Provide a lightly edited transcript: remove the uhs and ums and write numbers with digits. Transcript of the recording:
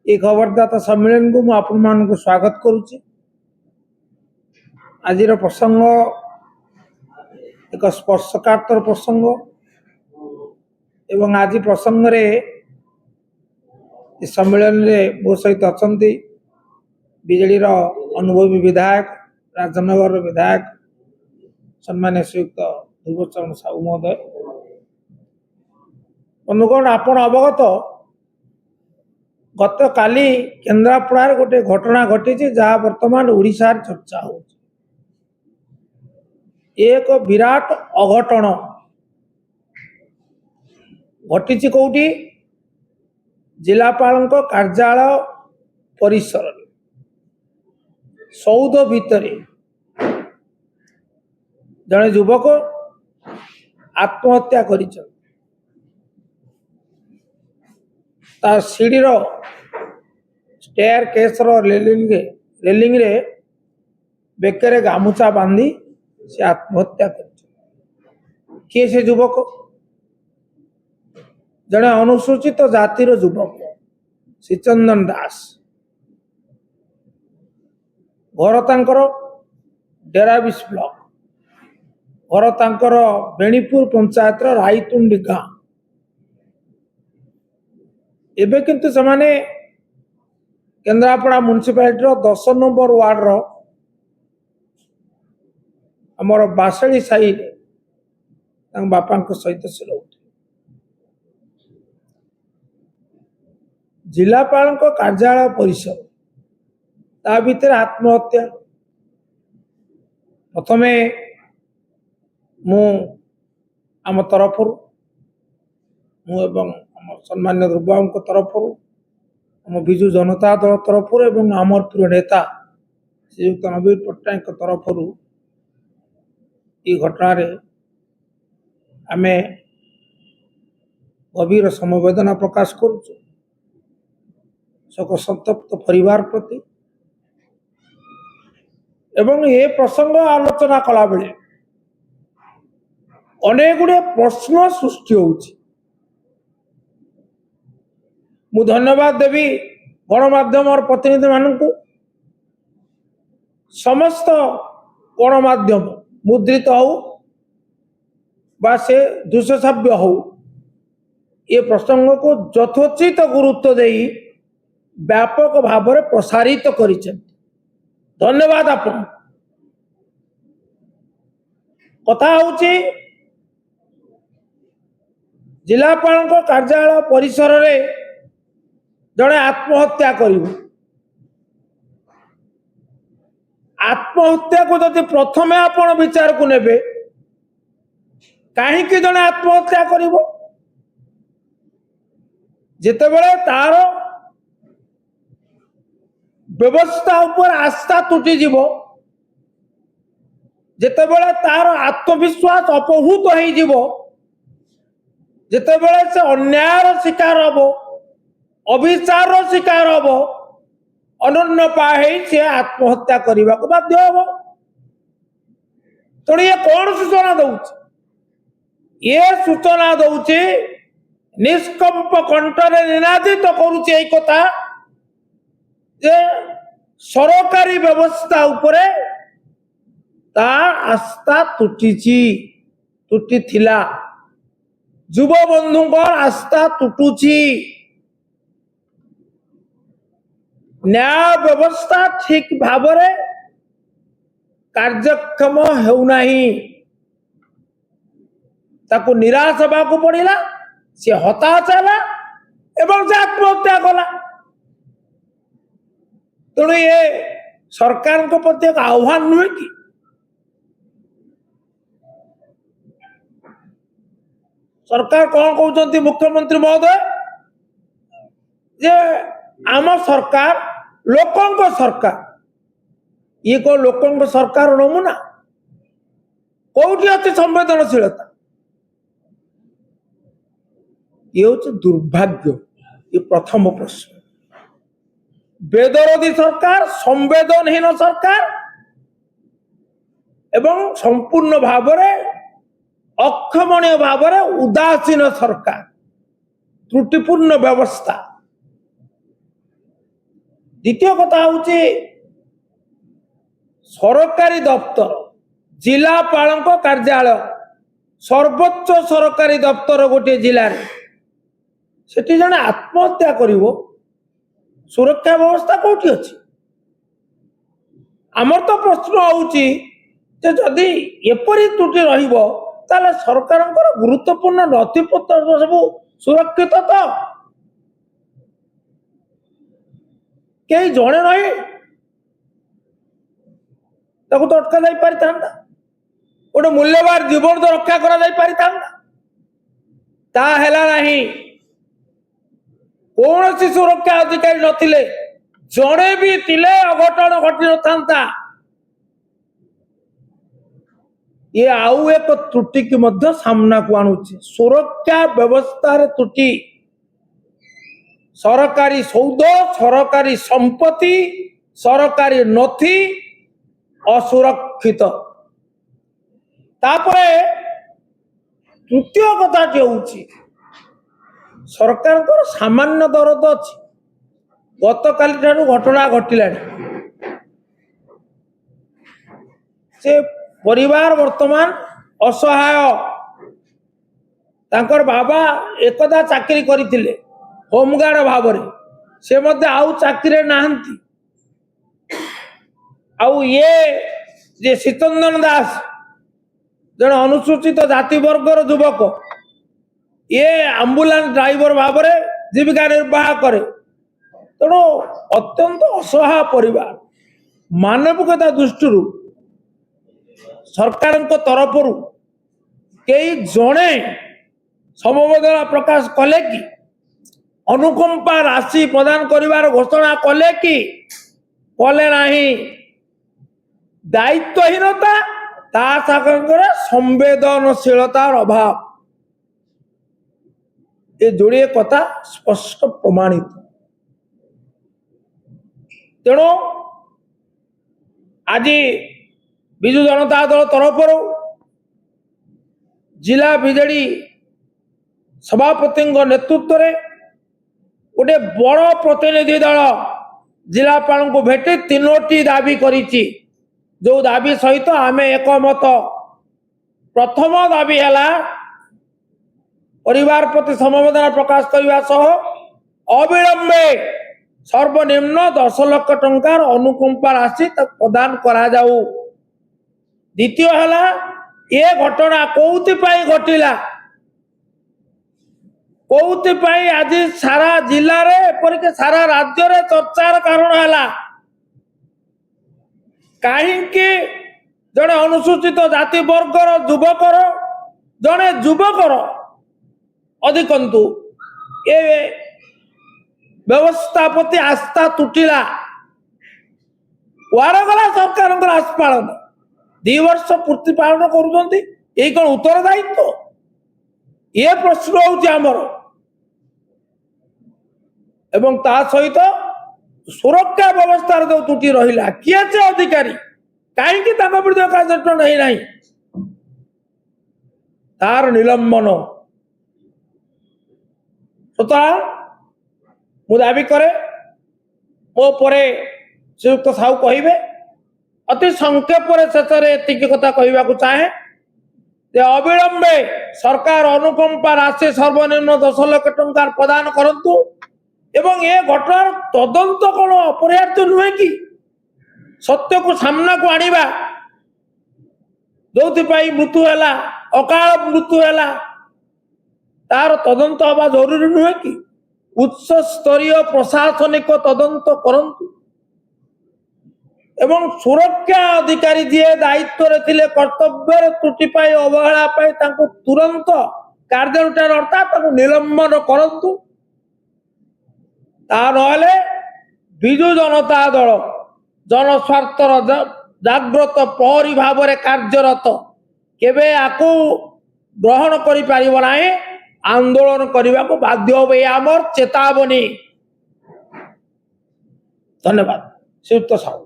ए खबरदाता सम्मेलन को मुझे स्वागत करुच्ची। आज प्रसंग एक स्पर्शकातर प्रसंग एवं आज प्रसंग रे सम्मेलन रे मो सहित अच्छा बीजेडी अनुभवी विधायक राजनगर विधायक सम्मान्य श्रीयुक्त ध्रुवचरण साहू महोदय। बंधुगण आपण अवगत गत काली केन्द्रापड़ा गोटे घटना घटी जहाँ वर्तमान ओडिशा चर्चा हो एक विराट अघटन घटी कौटी जिलापाल कार्यालय परिसर सौध भितर जड़े युवक आत्महत्या कर सीढ़ी स्टेयर केस रेलिंग रे बेकरे गामुचा बांधी से आत्महत्या कर किए से युवक जड़े अनुसूचित जातिर युवक श्रीचंदन दास घर तांकर डेराबिस ब्लॉक घर तांकर बेणीपुर पंचायत राईतुंडी गाँ एबे किंतु समाने केन्द्रापड़ा म्युनिसिपालिटी 10 नंबर वार्ड रो हमर बासड़ी साई बापा सहित से रोते जिलापाल कार्यालय परिसर ता भीतर आत्महत्या। प्रथमे मु आम तरफ सम्मान्य ध्रुव तरफ आम विजु जनता दल तरफ एवं आमर प्रिय नेता श्रीयुक्त नवीन पट्टनायक तरफ ये घटना आमे गभीर समवेदना प्रकाश करुचु शोक संतप्त परिवार प्रति एवं ये प्रसंग आलोचना कला बेले अनेक गुड़े प्रश्न सृष्टि होउछि। मु धन्यवाद देवी गणमाध्यम और प्रतिनिधि मानक समस्त गणमाध्यम मुद्रित हो बा से दृश्यश्राव्य हो ये प्रसंग को यथोचित गुरुत्व दे व्यापक भाव में प्रसारित कर धन्यवाद। आपन कथा होची जिलापाल कार्यालय परिसर रे जड़े आत्महत्या करिवो आत्महत्या को जदि प्रथमे आपण विचार को नेबे कहीं जड़े आत्महत्या करिवो जितेबेले तार व्यवस्था ऊपर आस्था तुटी जीवो जितेबेले तार आत्मविश्वास अपहृत हो जीवो जितेबेले से अन्यायर शिकार हबो अभिचार शिकार हबो अनन्य पाई से आत्महत्या करने को बाध्य हम। तेणु ये कौन सूचना दौची ये सूचना दौची निष्कंप कंठरे निनादित करुचे कथा जे सरकारी व्यवस्था उपरे ता आस्था तुटी थिला युव बंधु आस्था तुटुची न्याय व्यवस्था ठीक भाव कार्यक्षम होना ताकू निराश होगा पड़ा सी हताश है एवं से आत्महत्या कला। तेणु ये सरकार को प्रति एक आह्वान नुहे कि सरकार कौन कहते मुख्यमंत्री महोदय जे आम सरकार लोकों सरकार ये को लोकों सरकार नमूना कौटी अच्छे संवेदनशीलता ये हूँ दुर्भाग्य। ये प्रथम प्रश्न बेदरदी सरकार संवेदनहीन सरकार एवं संपूर्ण भाव अक्षमणीय भाव उदासीन सरकार त्रुटिपूर्ण व्यवस्था द्वितीय कथा हूँ सरकारी दफ्तर जिलापाल कार्यालय सर्वोच्च सरकारी दफ्तर गोटे जिले से जड़े आत्महत्या कर सुरक्षा व्यवस्था कौटी अच्छी आमर तो प्रश्न होदी एपरी त्रुटि रहा सरकार गुरुत्वपूर्ण नथिपत्र सब सुरक्षित तो कई जड़े रही तो अटका जा पारि था गोटे मूल्यवान जीवन तो रक्षा करा कौन सी सुरक्षा अधिकारी नथिले जड़े भी तिले अघटन घटी न था ये आउ एक त्रुटि की मध्य सामना को आणुछि सुरक्षा व्यवस्था रे त्रुटि सरकारी सौद सरकारी संपत्ति सरकारी नथी असुरक्षित तापरे तृतीय कथा होउछि सरकार को सामान्य दरद अच्छी गत काली ठारू घटना घटिला से परिवार वर्तमान असहाय तांकर बाबा एकदा चाकरी करथिले होमगार्ड भाव से मध्य आउ चाकरी नाहंती आउ ये जे शीतंदन दास जन अनुसूचित जाति वर्गर युवक ये आंबुलांस ड्राइवर भाव जीविका निर्वाह करे तेणु अत्यंत असहाय परिवार मानविकता दृष्टि सरकार तरफ कई जड़े समवेदना प्रकाश कले कि अनुकंपा राशि प्रदान करिवार घोषणा कले कि कले नाही दायित्वहीनता ता सागर संवेदनशीलतार अभाव ये जोड़े कथा स्पष्ट प्रमाणित तेणु आज विजु जनता दल तरफ जिला बीजेडी सभापति नेतृत्व में गोटे बड़ प्रतिनिधि दल जिलापाल को भेटी तीनोटी दाबी करिछि जो दाबी सहित आमे एकमत प्रथम दाबी है परिवार प्रति समवेदना प्रकाश करने सह अविलंबे सर्वनिम्न 10 लाख टंकार अनुकंपा राशि प्रदान करा जाऊ। द्वितीय है ये घटना कौथि घटिला कौथि आज सारा जिले रे एपरिक सारा राज्य रे चर्चार कारण है कहीं जड़े अनुसूचित जाति वर्गर युवकर जड़े युवकर अधिकंतु ये व्यवस्था प्रति आस्था तुटिला वारगला सरकार आस्पालन 2 वर्ष पूर्ति पालन करुँच ये कौन उत्तरदायित्व ये प्रश्न होमर एवं ता सहित सुरक्षा व्यवस्था जो त्रुटि रहा किए से अधिकारी कहीं विरुद्ध कार्यानुष्ठान नहीं तार निलंबन सुतरां मु दाबी करे मो परे श्रीयुक्त साहू कहिबे अति संक्षेप शेष में कथा कहवाक चाहे जे अविलंबे सरकार अनुकंपा राशि सर्वनिम्न 10 लाख टंकार प्रदान करंतु एवं ये घटनार तदंत कौन अपरिहार्य नुहे कि सत्य को सामना को आनिबा जो मृत्यु है अकाल मृत्यु है तार तदंत हवा जरूरी नुहे कि उच्च स्तरीय प्रशासनिक तदंत करंतु एवं सुरक्षा अधिकारी जी दायित्व रे कर्तव्य त्रुटि पाई अवहेला पाई तांको तुरंत कार्यानुष्ठान अर्थात निलंबन करंतु ता नहले विजु जनता दल जनस्वार्थर जाग्रत प्रहरी भाव में कार्यरत केबे आकु ग्रहण करि पारिबो नाही आंदोलन करने को बाध्य हो आमर चेतावनी। धन्यवाद श्रीयुक्त साहू।